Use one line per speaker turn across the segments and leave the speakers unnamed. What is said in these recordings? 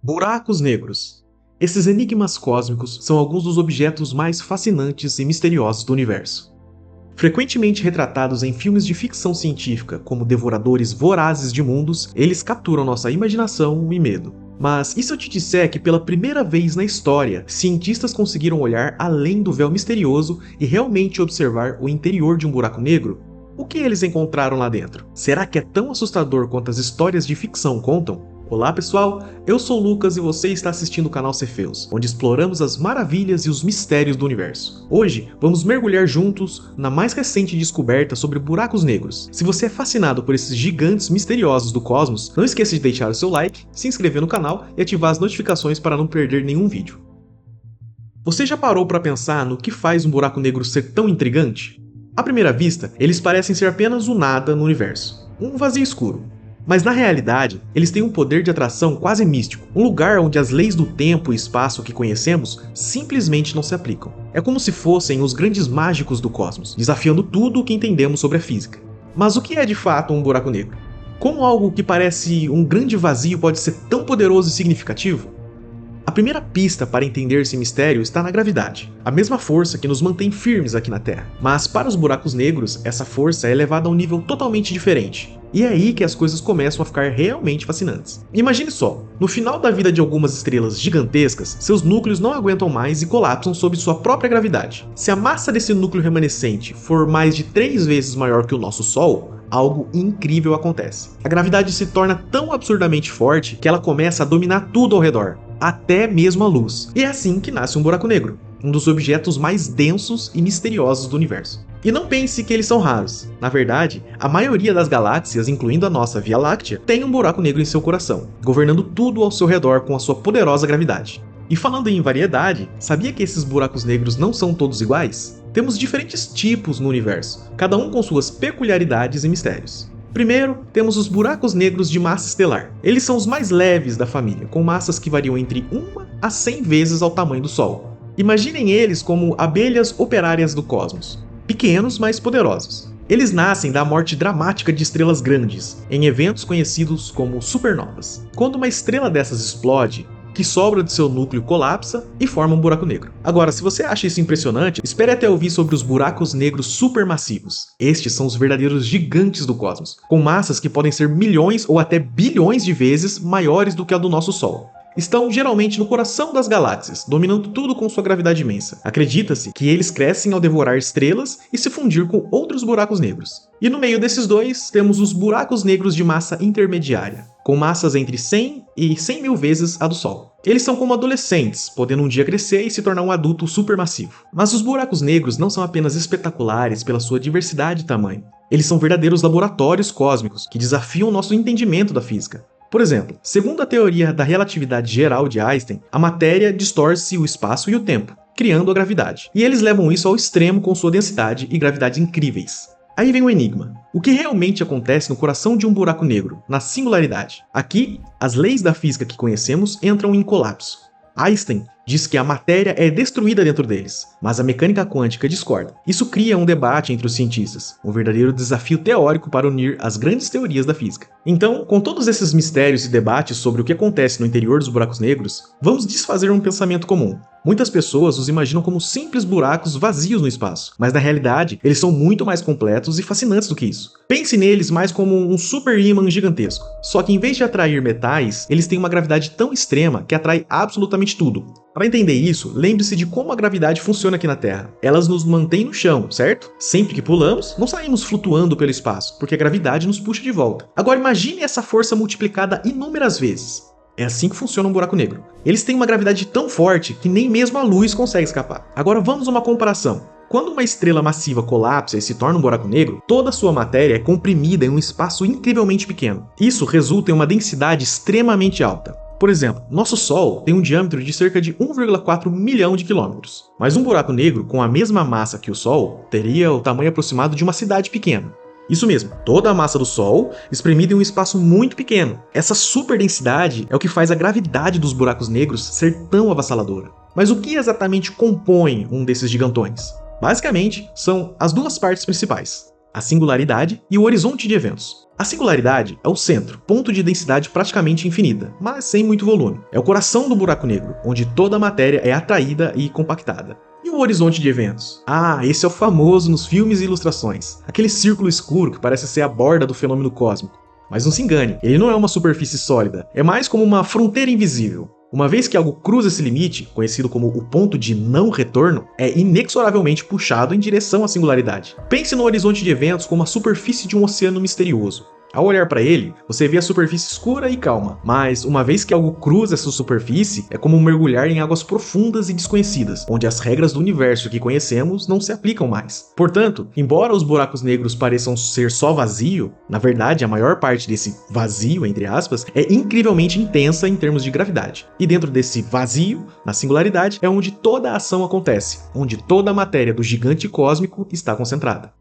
Buracos negros. Esses enigmas cósmicos são alguns dos objetos mais fascinantes e misteriosos do universo. Frequentemente retratados em filmes de ficção científica como devoradores vorazes de mundos, eles capturam nossa imaginação e medo. Mas e se eu te disser que pela primeira vez na história, cientistas conseguiram olhar além do véu misterioso e realmente observar o interior de um buraco negro? O que eles encontraram lá dentro? Será que é tão assustador quanto as histórias de ficção contam? Olá pessoal, eu sou o Lucas e você está assistindo o canal Cefeus, onde exploramos as maravilhas e os mistérios do universo. Hoje, vamos mergulhar juntos na mais recente descoberta sobre buracos negros. Se você é fascinado por esses gigantes misteriosos do cosmos, não esqueça de deixar o seu like, se inscrever no canal e ativar as notificações para não perder nenhum vídeo. Você já parou para pensar no que faz um buraco negro ser tão intrigante? À primeira vista, eles parecem ser apenas o nada no universo, um vazio escuro. Mas na realidade, eles têm um poder de atração quase místico, um lugar onde as leis do tempo e espaço que conhecemos simplesmente não se aplicam. É como se fossem os grandes mágicos do cosmos, desafiando tudo o que entendemos sobre a física. Mas o que é de fato um buraco negro? Como algo que parece um grande vazio pode ser tão poderoso e significativo? A primeira pista para entender esse mistério está na gravidade, a mesma força que nos mantém firmes aqui na Terra. Mas para os buracos negros, essa força é elevada a um nível totalmente diferente. E é aí que as coisas começam a ficar realmente fascinantes. Imagine só, no final da vida de algumas estrelas gigantescas, seus núcleos não aguentam mais e colapsam sob sua própria gravidade. Se a massa desse núcleo remanescente for mais de 3 vezes maior que o nosso Sol, algo incrível acontece. A gravidade se torna tão absurdamente forte que ela começa a dominar tudo ao redor, até mesmo a luz. E é assim que nasce um buraco negro, um dos objetos mais densos e misteriosos do universo. E não pense que eles são raros. Na verdade, a maioria das galáxias, incluindo a nossa Via Láctea, tem um buraco negro em seu coração, governando tudo ao seu redor com a sua poderosa gravidade. E falando em variedade, sabia que esses buracos negros não são todos iguais? Temos diferentes tipos no universo, cada um com suas peculiaridades e mistérios. Primeiro, temos os buracos negros de massa estelar. Eles são os mais leves da família, com massas que variam entre 1 a 100 vezes ao tamanho do Sol. Imaginem eles como abelhas operárias do cosmos, pequenos, mas poderosos. Eles nascem da morte dramática de estrelas grandes, em eventos conhecidos como supernovas. Quando uma estrela dessas explode, o que sobra de seu núcleo colapsa e forma um buraco negro. Agora, se você acha isso impressionante, espere até ouvir sobre os buracos negros supermassivos. Estes são os verdadeiros gigantes do cosmos, com massas que podem ser milhões ou até bilhões de vezes maiores do que a do nosso Sol. Estão geralmente no coração das galáxias, dominando tudo com sua gravidade imensa. Acredita-se que eles crescem ao devorar estrelas e se fundir com outros buracos negros. E no meio desses dois, temos os buracos negros de massa intermediária, com massas entre 100 e 100 mil vezes a do Sol. Eles são como adolescentes, podendo um dia crescer e se tornar um adulto supermassivo. Mas os buracos negros não são apenas espetaculares pela sua diversidade e tamanho. Eles são verdadeiros laboratórios cósmicos que desafiam nosso entendimento da física. Por exemplo, segundo a teoria da relatividade geral de Einstein, a matéria distorce o espaço e o tempo, criando a gravidade. E eles levam isso ao extremo com sua densidade e gravidade incríveis. Aí vem o enigma. O que realmente acontece no coração de um buraco negro, na singularidade? Aqui, as leis da física que conhecemos entram em colapso. Einstein diz que a matéria é destruída dentro deles, mas a mecânica quântica discorda. Isso cria um debate entre os cientistas, um verdadeiro desafio teórico para unir as grandes teorias da física. Então, com todos esses mistérios e debates sobre o que acontece no interior dos buracos negros, vamos desfazer um pensamento comum. Muitas pessoas os imaginam como simples buracos vazios no espaço, mas na realidade eles são muito mais completos e fascinantes do que isso. Pense neles mais como um super ímã gigantesco, só que em vez de atrair metais, eles têm uma gravidade tão extrema que atrai absolutamente tudo. Para entender isso, lembre-se de como a gravidade funciona aqui na Terra. Elas nos mantêm no chão, certo? Sempre que pulamos, não saímos flutuando pelo espaço, porque a gravidade nos puxa de volta. Agora imagine essa força multiplicada inúmeras vezes. É assim que funciona um buraco negro. Eles têm uma gravidade tão forte que nem mesmo a luz consegue escapar. Agora vamos a uma comparação. Quando uma estrela massiva colapsa e se torna um buraco negro, toda a sua matéria é comprimida em um espaço incrivelmente pequeno. Isso resulta em uma densidade extremamente alta. Por exemplo, nosso Sol tem um diâmetro de cerca de 1,4 milhão de quilômetros, mas um buraco negro com a mesma massa que o Sol teria o tamanho aproximado de uma cidade pequena. Isso mesmo, toda a massa do Sol espremida em um espaço muito pequeno. Essa superdensidade é o que faz a gravidade dos buracos negros ser tão avassaladora. Mas o que exatamente compõe um desses gigantões? Basicamente, são as duas partes principais: a singularidade e o horizonte de eventos. A singularidade é o centro, ponto de densidade praticamente infinita, mas sem muito volume. É o coração do buraco negro, onde toda a matéria é atraída e compactada. E o horizonte de eventos? Ah, esse é o famoso nos filmes e ilustrações. Aquele círculo escuro que parece ser a borda do fenômeno cósmico. Mas não se engane, ele não é uma superfície sólida, é mais como uma fronteira invisível. Uma vez que algo cruza esse limite, conhecido como o ponto de não retorno, é inexoravelmente puxado em direção à singularidade. Pense no horizonte de eventos como a superfície de um oceano misterioso. Ao olhar para ele, você vê a superfície escura e calma, mas uma vez que algo cruza essa superfície, é como mergulhar em águas profundas e desconhecidas, onde as regras do universo que conhecemos não se aplicam mais. Portanto, embora os buracos negros pareçam ser só vazio, na verdade a maior parte desse vazio, entre aspas, é incrivelmente intensa em termos de gravidade. E dentro desse vazio, na singularidade, é onde toda a ação acontece, onde toda a matéria do gigante cósmico está concentrada.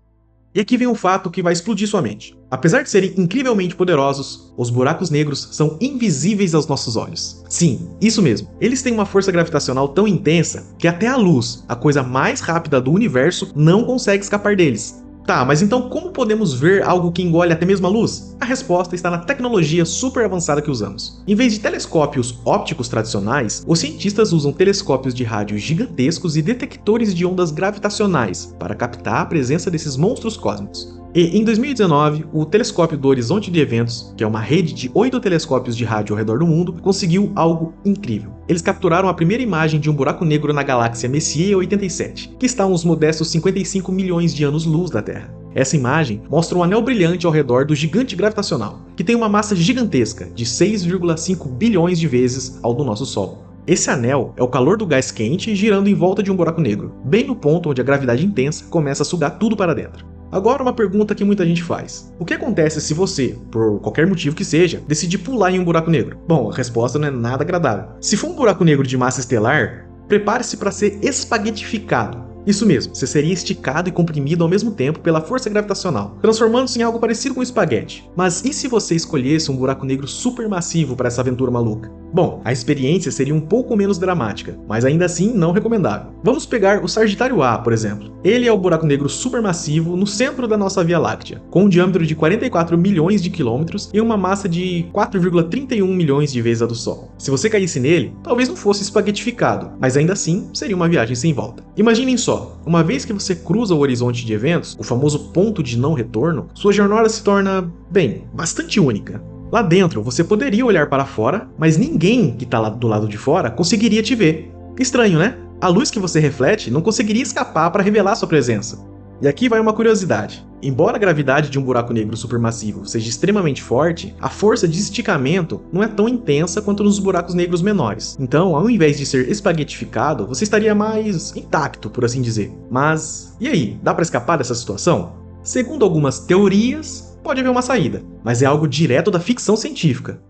E aqui vem um fato que vai explodir sua mente. Apesar de serem incrivelmente poderosos, os buracos negros são invisíveis aos nossos olhos. Sim, isso mesmo. Eles têm uma força gravitacional tão intensa que até a luz, a coisa mais rápida do universo, não consegue escapar deles. Tá, mas então como podemos ver algo que engole até mesmo a luz? A resposta está na tecnologia super avançada que usamos. Em vez de telescópios ópticos tradicionais, os cientistas usam telescópios de rádio gigantescos e detectores de ondas gravitacionais para captar a presença desses monstros cósmicos. E em 2019, o telescópio do Horizonte de Eventos, que é uma rede de 8 telescópios de rádio ao redor do mundo, conseguiu algo incrível. Eles capturaram a primeira imagem de um buraco negro na galáxia Messier 87, que está a uns modestos 55 milhões de anos-luz da Terra. Essa imagem mostra um anel brilhante ao redor do gigante gravitacional, que tem uma massa gigantesca de 6,5 bilhões de vezes ao do nosso Sol. Esse anel é o calor do gás quente girando em volta de um buraco negro, bem no ponto onde a gravidade intensa começa a sugar tudo para dentro. Agora uma pergunta que muita gente faz. O que acontece se você, por qualquer motivo que seja, decidir pular em um buraco negro? Bom, a resposta não é nada agradável. Se for um buraco negro de massa estelar, prepare-se para ser espaguetificado. Isso mesmo, você seria esticado e comprimido ao mesmo tempo pela força gravitacional, transformando-se em algo parecido com um espaguete. Mas e se você escolhesse um buraco negro supermassivo para essa aventura maluca? Bom, a experiência seria um pouco menos dramática, mas ainda assim não recomendável. Vamos pegar o Sagitário A, por exemplo. Ele é o buraco negro supermassivo no centro da nossa Via Láctea, com um diâmetro de 44 milhões de quilômetros e uma massa de 4,31 milhões de vezes a do Sol. Se você caísse nele, talvez não fosse espaguetificado, mas ainda assim seria uma viagem sem volta. Imaginem só, uma vez que você cruza o horizonte de eventos, o famoso ponto de não retorno, sua jornada se torna, bem, bastante única. Lá dentro, você poderia olhar para fora, mas ninguém que está lá do lado de fora conseguiria te ver. Estranho, né? A luz que você reflete não conseguiria escapar para revelar sua presença. E aqui vai uma curiosidade. Embora a gravidade de um buraco negro supermassivo seja extremamente forte, a força de esticamento não é tão intensa quanto nos buracos negros menores. Então, ao invés de ser espaguetificado, você estaria mais intacto, por assim dizer. Mas, e aí? Dá para escapar dessa situação? Segundo algumas teorias, pode haver uma saída, mas é algo direto da ficção científica.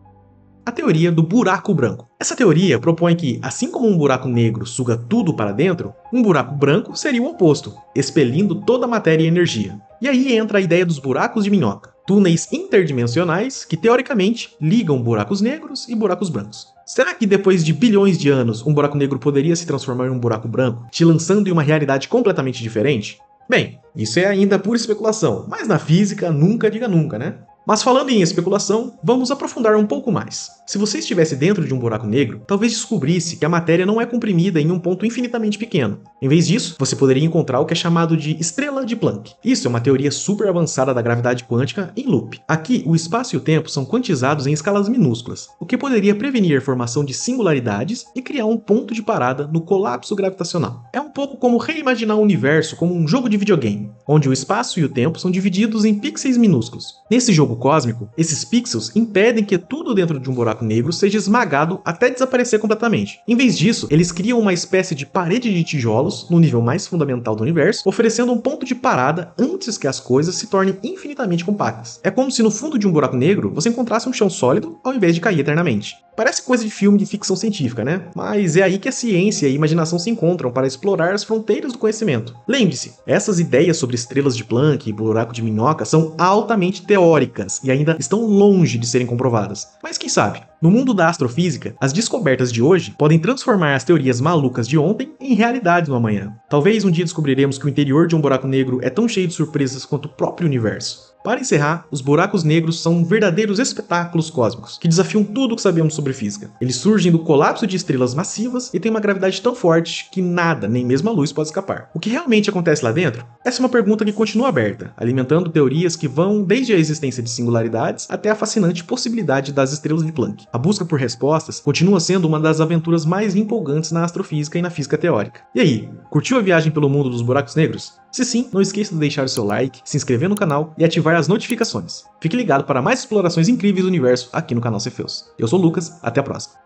A teoria do buraco branco. Essa teoria propõe que, assim como um buraco negro suga tudo para dentro, um buraco branco seria o oposto, expelindo toda a matéria e energia. E aí entra a ideia dos buracos de minhoca, túneis interdimensionais que, teoricamente, ligam buracos negros e buracos brancos. Será que depois de bilhões de anos, um buraco negro poderia se transformar em um buraco branco, te lançando em uma realidade completamente diferente? Bem, isso é ainda pura especulação, mas na física nunca diga nunca, né? Mas falando em especulação, vamos aprofundar um pouco mais. Se você estivesse dentro de um buraco negro, talvez descobrisse que a matéria não é comprimida em um ponto infinitamente pequeno. Em vez disso, você poderia encontrar o que é chamado de estrela de Planck. Isso é uma teoria super avançada da gravidade quântica em loop. Aqui, o espaço e o tempo são quantizados em escalas minúsculas, o que poderia prevenir a formação de singularidades e criar um ponto de parada no colapso gravitacional. É um pouco como reimaginar o universo como um jogo de videogame, onde o espaço e o tempo são divididos em pixels minúsculos. Nesse jogo cósmico, esses pixels impedem que tudo dentro de um buraco negro seja esmagado até desaparecer completamente. Em vez disso, eles criam uma espécie de parede de tijolos no nível mais fundamental do universo, oferecendo um ponto de parada antes que as coisas se tornem infinitamente compactas. É como se no fundo de um buraco negro você encontrasse um chão sólido ao invés de cair eternamente. Parece coisa de filme de ficção científica, né? Mas é aí que a ciência e a imaginação se encontram para explorar as fronteiras do conhecimento. Lembre-se, essas ideias sobre estrelas de Planck e buraco de minhoca são altamente teóricas e ainda estão longe de serem comprovadas. Mas quem sabe? No mundo da astrofísica, as descobertas de hoje podem transformar as teorias malucas de ontem em realidade no amanhã. Talvez um dia descobriremos que o interior de um buraco negro é tão cheio de surpresas quanto o próprio universo. Para encerrar, os buracos negros são verdadeiros espetáculos cósmicos, que desafiam tudo o que sabemos sobre física. Eles surgem do colapso de estrelas massivas e têm uma gravidade tão forte que nada, nem mesmo a luz, pode escapar. O que realmente acontece lá dentro? Essa é uma pergunta que continua aberta, alimentando teorias que vão desde a existência de singularidades até a fascinante possibilidade das estrelas de Planck. A busca por respostas continua sendo uma das aventuras mais empolgantes na astrofísica e na física teórica. E aí, curtiu a viagem pelo mundo dos buracos negros? Se sim, não esqueça de deixar o seu like, se inscrever no canal e ativar as notificações. Fique ligado para mais explorações incríveis do universo aqui no canal Cefeus. Eu sou o Lucas, até a próxima.